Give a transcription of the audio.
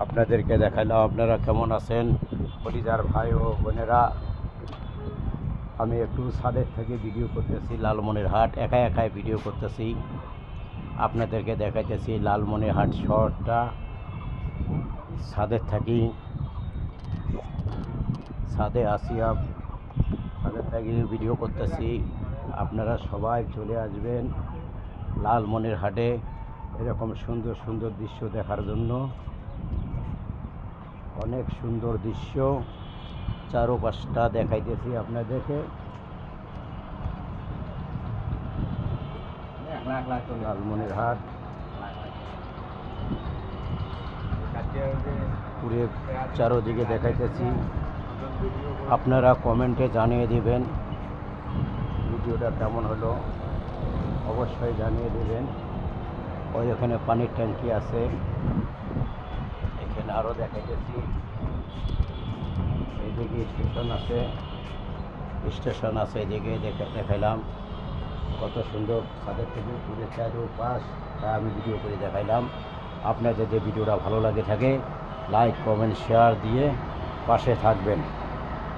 আপনাদেরকে দেখালাম। আপনারা কেমন আছেন পরিবার ভাই ও বোনেরা? আমি একটু ছাদের থেকে ভিডিও করতেছি, লালমনিরহাট একা একাই ভিডিও করতেছি। আপনাদেরকে দেখাইতেছি লালমনিরহাট শহরটা ছাদের থাকি। ছাদে আসিয়া ছাদের থেকে ভিডিও করতেছি। আপনারা সবাই চলে আসবেন লালমনিরহাটে এরকম সুন্দর সুন্দর দৃশ্য দেখার জন্য। অনেক সুন্দর দৃশ্য চারপাশটা দেখাইতেছি আপনাদেরকে। লালমনিরহাট পুরে চারোদিকে দেখাইতেছি। আপনারা কমেন্টে জানিয়ে দিবেন ভিডিওটা কেমন হলো, অবশ্যই জানিয়ে দেবেন। ওই এখানে পানির ট্যাঙ্কি আছে, এখানে আরও দেখাইতেছি। এইদিকে স্টেশন আছে, এদিকে দেখাইলাম। কত সুন্দর ছাদের থেকে পুরো চারপাশ তা আমি ভিডিও করে দেখাইলাম। আপনাদের যদি ভিডিওটা ভালো লাগে থাকে লাইক কমেন্ট শেয়ার দিয়ে পাশে থাকবেন।